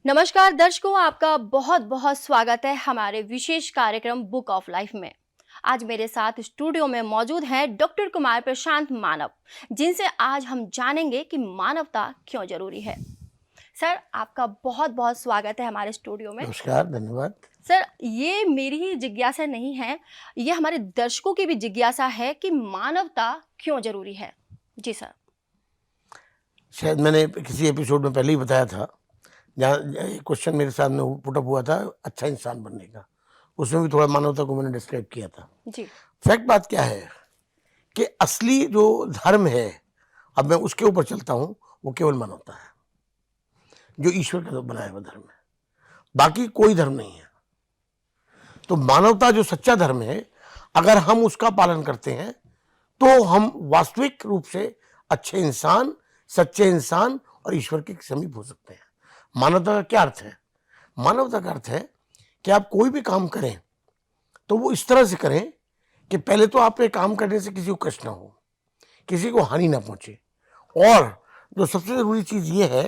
नमस्कार दर्शकों, आपका बहुत बहुत स्वागत है हमारे विशेष कार्यक्रम बुक ऑफ लाइफ में। आज मेरे साथ स्टूडियो में मौजूद हैं डॉक्टर कुमार प्रशांत मानव, जिनसे आज हम जानेंगे कि मानवता क्यों जरूरी है। सर, आपका बहुत बहुत स्वागत है हमारे स्टूडियो में। नमस्कार, धन्यवाद। सर, ये मेरी ही जिज्ञासा नहीं है, ये हमारे दर्शकों की भी जिज्ञासा है कि मानवता क्यों जरूरी है। जी सर। शायद मैंने किसी एपिसोड में पहले ही बताया था, जहाँ क्वेश्चन मेरे सामने पुटअप हुआ था अच्छा इंसान बनने का, उसमें भी थोड़ा मानवता को मैंने डिस्क्राइब किया था। जी। फैक्ट बात क्या है कि असली जो धर्म है, अब मैं उसके ऊपर चलता हूँ, वो केवल मानवता है, जो ईश्वर का बनाया हुआ धर्म है, बाकी कोई धर्म नहीं है। तो मानवता जो सच्चा धर्म है, अगर हम उसका पालन करते हैं तो हम वास्तविक रूप से अच्छे इंसान, सच्चे इंसान और ईश्वर के समीप हो सकते हैं। मानवता का क्या अर्थ है? मानवता का अर्थ है कि आप कोई भी काम करें तो वो इस तरह से करें कि पहले तो आपके काम करने से किसी को कष्ट ना हो, किसी को हानि ना पहुंचे, और जो सबसे जरूरी चीज ये है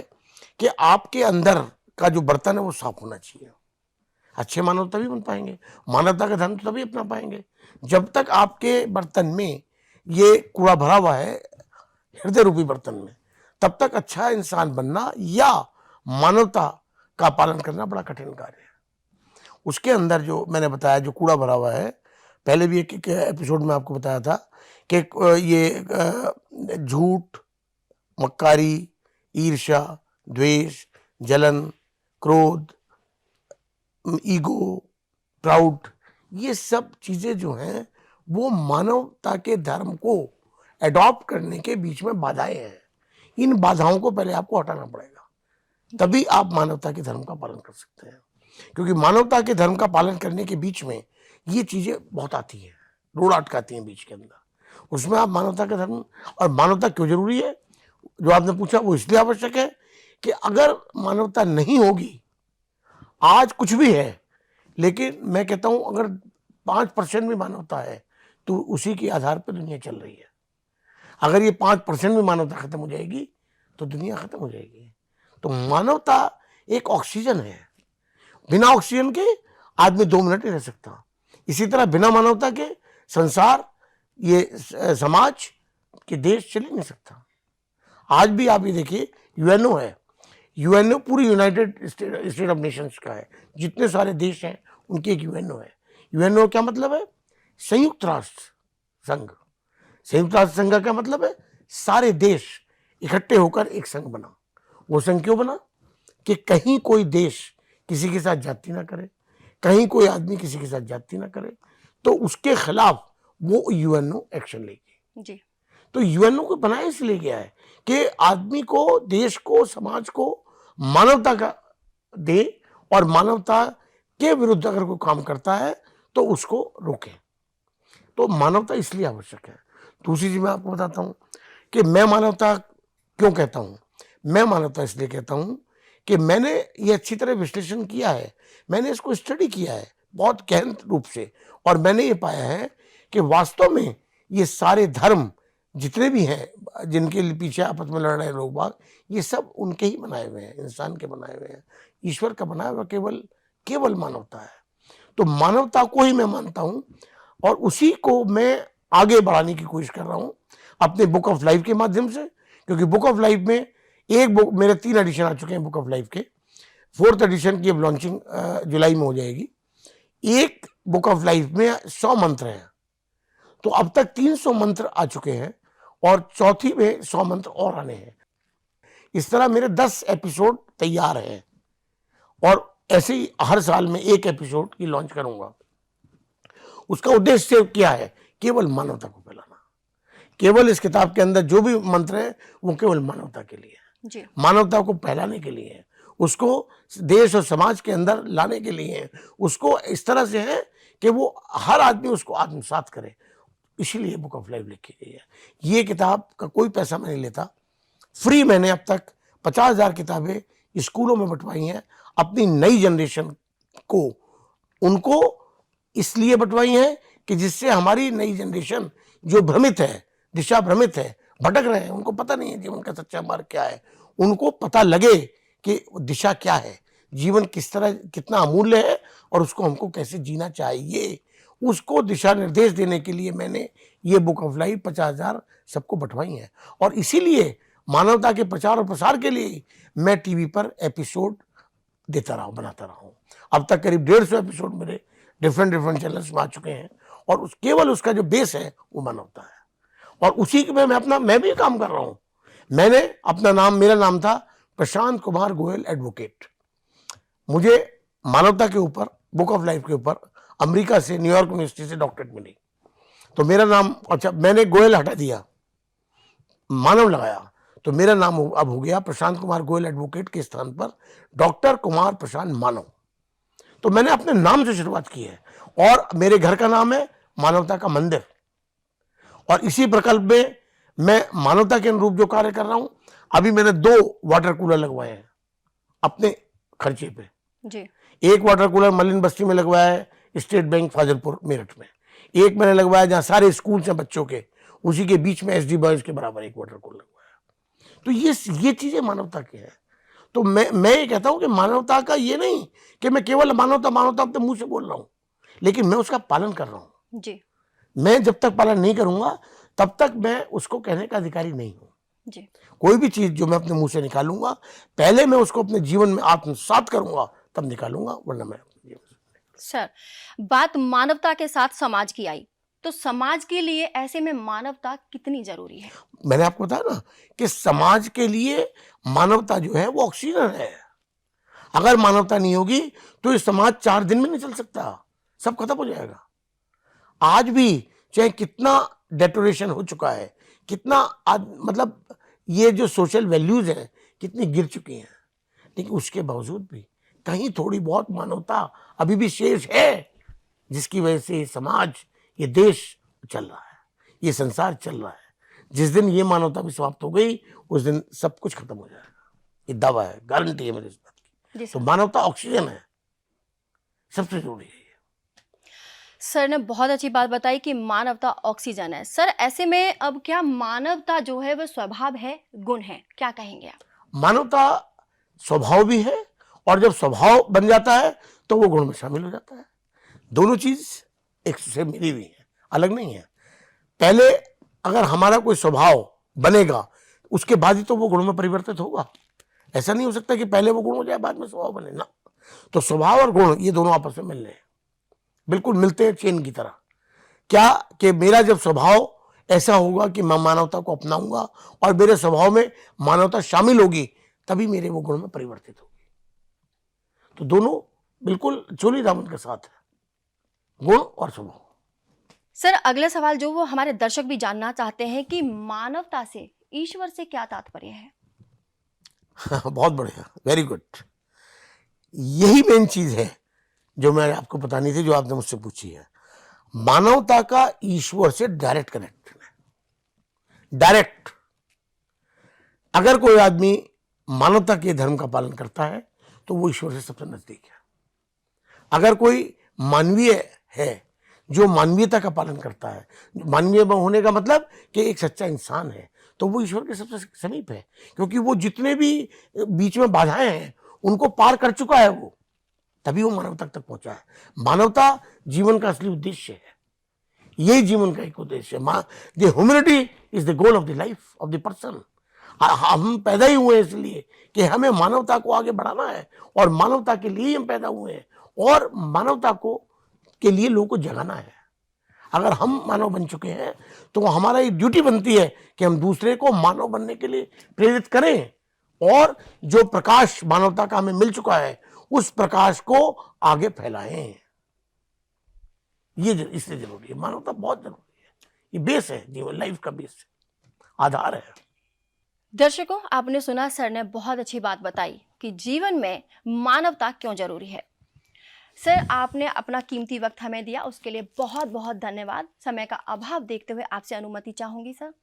कि आपके अंदर का जो बर्तन है वो साफ होना चाहिए। अच्छे मानव तभी बन पाएंगे, मानवता का धर्म तभी अपना पाएंगे जब तक आपके बर्तन में ये कूड़ा भरा हुआ है, हृदय रूपी बर्तन में, तब तक अच्छा इंसान बनना या मानवता का पालन करना बड़ा कठिन कार्य है। उसके अंदर जो मैंने बताया, जो कूड़ा भरा हुआ है, पहले भी एक एपिसोड में आपको बताया था कि ये झूठ, मक्कारी, ईर्ष्या, द्वेष, जलन, क्रोध, ईगो, प्राउड, ये सब चीजें जो हैं वो मानवता के धर्म को एडॉप्ट करने के बीच में बाधाएं हैं। इन बाधाओं को पहले आपको हटाना पड़ेगा, तभी आप मानवता के धर्म का पालन कर सकते हैं। क्योंकि मानवता के धर्म का पालन करने के बीच में ये चीजें बहुत आती हैं, रोड अटकाती हैं बीच के अंदर। उसमें आप मानवता का धर्म, और मानवता क्यों जरूरी है जो आपने पूछा, वो इसलिए आवश्यक है कि अगर मानवता नहीं होगी, आज कुछ भी है, लेकिन मैं कहता हूं अगर 5% भी मानवता है तो उसी के आधार पर दुनिया चल रही है। अगर ये 5% भी मानवता खत्म हो जाएगी तो दुनिया खत्म हो जाएगी। तो मानवता एक ऑक्सीजन है, बिना ऑक्सीजन के आदमी 2 मिनट नहीं रह सकता। इसी तरह बिना मानवता के संसार, ये समाज के देश चल ही नहीं सकता। आज भी आप ये देखिए, यूएनओ है, यूएनओ पूरी यूनाइटेड स्टेट ऑफ नेशंस का है, जितने सारे देश हैं उनकी एक यूएनओ है। यूएनओ क्या मतलब है? संयुक्त राष्ट्र संघ। संयुक्त राष्ट्र संघ का क्या मतलब है? सारे देश इकट्ठे होकर एक संघ बना। वो संघ क्यों बना? कि कहीं कोई देश किसी के साथ जाति ना करे, कहीं कोई आदमी किसी के साथ जाति ना करे, तो उसके खिलाफ वो यूएनओ एक्शन लेगी। जी। तो यूएनओ को बनाया इसलिए गया है कि आदमी को, देश को, समाज को मानवता का दे, और मानवता के विरुद्ध अगर कोई काम करता है तो उसको रोके। तो मानवता इसलिए आवश्यक है। दूसरी चीज मैं आपको बताता हूं कि मैं मानवता क्यों कहता हूं। मैं मानवता इसलिए कहता हूं कि मैंने ये अच्छी तरह विश्लेषण किया है, मैंने इसको स्टडी किया है बहुत गहन रूप से, और मैंने ये पाया है कि वास्तव में ये सारे धर्म जितने भी हैं, जिनके पीछे आपस में लड़ रहे लोग बाग, ये सब उनके ही बनाए हुए हैं, इंसान के बनाए हुए हैं। ईश्वर का बनाया हुआ केवल मानवता है। तो मानवता को ही मैं मानता हूं, और उसी को मैं आगे बढ़ाने की कोशिश कर रहा हूं अपने बुक ऑफ लाइफ के माध्यम से। क्योंकि बुक ऑफ लाइफ में एक बुक, मेरे 3 एडिशन आ चुके हैं बुक ऑफ लाइफ के, 4th एडिशन की अब लॉन्चिंग जुलाई में हो जाएगी। एक बुक ऑफ लाइफ में 100 मंत्र हैं, तो अब तक 300 मंत्र आ चुके हैं, और चौथी में 100 मंत्र और आने हैं। इस तरह मेरे 10 एपिसोड तैयार हैं, और ऐसे ही हर साल में एक एपिसोड की लॉन्च करूंगा। उसका उद्देश्य क्या है? केवल मानवता को फैलाना। केवल इस किताब के अंदर जो भी मंत्र है वो केवल मानवता के लिए है, जी। मानवता को फैलाने के लिए है, उसको देश और समाज के अंदर लाने के लिए है, उसको इस तरह से है कि वो हर आदमी उसको आत्मसात करे। इसीलिए बुक ऑफ लाइफ लिखी गई है। ये किताब का कोई पैसा मैं नहीं लेता, फ्री मैंने अब तक 50,000 किताबें स्कूलों में बंटवाई हैं अपनी नई जनरेशन को। उनको इसलिए बंटवाई हैं कि जिससे हमारी नई जनरेशन जो भ्रमित है, दिशा भ्रमित है, भटक रहे हैं, उनको पता नहीं है जीवन का सच्चा मार्ग क्या है, उनको पता लगे कि दिशा क्या है। जीवन किस तरह कितना अमूल्य है और उसको हमको कैसे जीना चाहिए, उसको दिशा निर्देश देने के लिए मैंने ये बुक ऑफ लाइफ 50,000 सबको बंटवाई है। और इसीलिए मानवता के प्रचार और प्रसार के लिए मैं टीवी पर एपिसोड देता रहा हूँ, बनाता रहा हूँ। अब तक करीब 150 एपिसोड मेरे डिफरेंट चैनल्स में आ चुके हैं और केवल उसका जो बेस है वो मानवता है। और उसी में मैं भी काम कर रहा हूँ। मैंने मेरा नाम था प्रशांत कुमार गोयल एडवोकेट। मुझे मानवता के ऊपर, बुक ऑफ लाइफ के ऊपर अमेरिका से, न्यूयॉर्क यूनिवर्सिटी से डॉक्टरेट मिली। तो मेरा नाम, अच्छा मैंने गोयल हटा दिया, मानव लगाया, तो मेरा नाम अब हो गया प्रशांत कुमार गोयल एडवोकेट के स्थान पर डॉक्टर कुमार प्रशांत मानव। तो मैंने अपने नाम से शुरुआत की है और मेरे घर का नाम है मानवता का मंदिर। और इसी प्रकल्प में मैं मानवता के अनुरूप जो कार्य कर रहा हूं, अभी मैंने 2 वाटर कूलर लगवाए हैं अपने खर्चे पे जी। एक वाटर कूलर मलिन बस्ती में लगवाया है, स्टेट बैंक फाजिलपुर मेरठ में। एक मैंने लगवाया जहां सारे स्कूल हैं बच्चों के, उसी के बीच में SD बॉयज के बराबर एक वाटर कूलर लगवाया। तो ये चीजें मानवता की है। तो मैं ये कहता हूं कि मानवता का ये नहीं कि मैं केवल मानवता अपने मुंह से बोल रहा हूं, लेकिन मैं उसका पालन कर रहा हूं जी। मैं जब तक पालन नहीं करूंगा तब तक मैं उसको कहने का अधिकारी नहीं हूं जी। कोई भी चीज जो मैं अपने मुंह से निकालूंगा, पहले मैं उसको अपने जीवन में आत्मसात करूंगा, तब निकालूंगा, वरना मैं अपने जीवन से। सर, बात मानवता के साथ समाज की आई, तो समाज के लिए ऐसे में मानवता कितनी जरूरी है? मैंने आपको बताया ना कि समाज के लिए मानवता जो है वो ऑक्सीजन है। अगर मानवता नहीं होगी तो ये समाज 4 दिन में नहीं चल सकता, सब खत्म हो जाएगा। आज भी चाहे कितना डेटोरेशन हो चुका है, कितना मतलब ये जो सोशल वैल्यूज हैं कितनी गिर चुकी हैं, लेकिन उसके बावजूद भी कहीं थोड़ी बहुत मानवता अभी भी शेष है, जिसकी वजह से ये समाज, ये देश चल रहा है, ये संसार चल रहा है। जिस दिन ये मानवता भी समाप्त हो गई, उस दिन सब कुछ खत्म हो जाएगा। ये दावा है, गारंटी है मेरे इस बात की। तो मानवता ऑक्सीजन है, सबसे जरूरी है। सर ने बहुत अच्छी बात बताई कि मानवता ऑक्सीजन है। सर, ऐसे में अब क्या मानवता जो है वह स्वभाव है, गुण है, क्या कहेंगे आप? मानवता स्वभाव भी है और जब स्वभाव बन जाता है तो वो गुण में शामिल हो जाता है। दोनों चीज एक से मिली हुई है, अलग नहीं है। पहले अगर हमारा कोई स्वभाव बनेगा, उसके बाद ही तो वो गुण में परिवर्तित होगा। ऐसा नहीं हो सकता कि पहले वो गुण हो जाए बाद में स्वभाव बने ना। तो स्वभाव और गुण ये दोनों आपस में मिल रहे हैं, बिल्कुल मिलते हैं चेन की तरह। क्या कि मेरा जब स्वभाव ऐसा होगा कि मैं मानवता को अपनाऊंगा और मेरे स्वभाव में मानवता शामिल होगी, तभी मेरे वो गुण में परिवर्तित होगी। तो दोनों बिल्कुल चोली दामन के साथ है, गुण और स्वभाव। सर, अगला सवाल जो वो हमारे दर्शक भी जानना चाहते हैं कि मानवता से, ईश्वर से क्या तात्पर्य है? बहुत बढ़िया, वेरी गुड। यही मेन चीज है जो मैं आपको बतानी थी, जो आपने मुझसे पूछी है। मानवता का ईश्वर से डायरेक्ट कनेक्शन है, डायरेक्ट। अगर कोई आदमी मानवता के धर्म का पालन करता है तो वो ईश्वर से सबसे नजदीक है। अगर कोई मानवीय है, जो मानवीयता का पालन करता है, मानवीय होने का मतलब कि एक सच्चा इंसान है, तो वो ईश्वर के सबसे समीप है, क्योंकि वो जितने भी बीच में बाधाएं हैं उनको पार कर चुका है वो, तभी वो मानवता तक पहुंचा है। मानवता जीवन का असली उद्देश्य है, यही जीवन का एक उद्देश्य है। The humanity is the goal of the life of the person. हम पैदा ही हुए इसलिए कि हमें मानवता को आगे बढ़ाना है, और मानवता के लिए हम पैदा हुए हैं, और मानवता को के लिए लोगों को जगाना है। अगर हम मानव बन चुके हैं तो हमारा ये ड्यूटी बनती है कि हम दूसरे को मानव बनने के लिए प्रेरित करें, और जो प्रकाश मानवता का हमें मिल चुका है उस प्रकाश को आगे फैलाएं। ये इसलिए जरूरी है, मानवता बहुत जरूरी है। ये बेस है, जीवन लाइफ का बेस है, आधार है। दर्शकों, आपने सुना, सर ने बहुत अच्छी बात बताई कि जीवन में मानवता क्यों जरूरी है। सर, आपने अपना कीमती वक्त हमें दिया, उसके लिए बहुत बहुत धन्यवाद। समय का अभाव देखते हुए आपसे अनुमति चाहूंगी सर।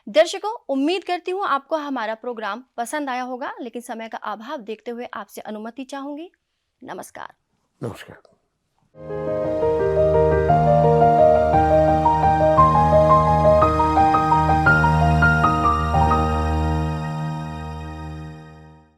दर्शकों, उम्मीद करती हूँ आपको हमारा प्रोग्राम पसंद आया होगा, लेकिन समय का अभाव देखते हुए आपसे अनुमति चाहूंगी। नमस्कार। नमस्कार।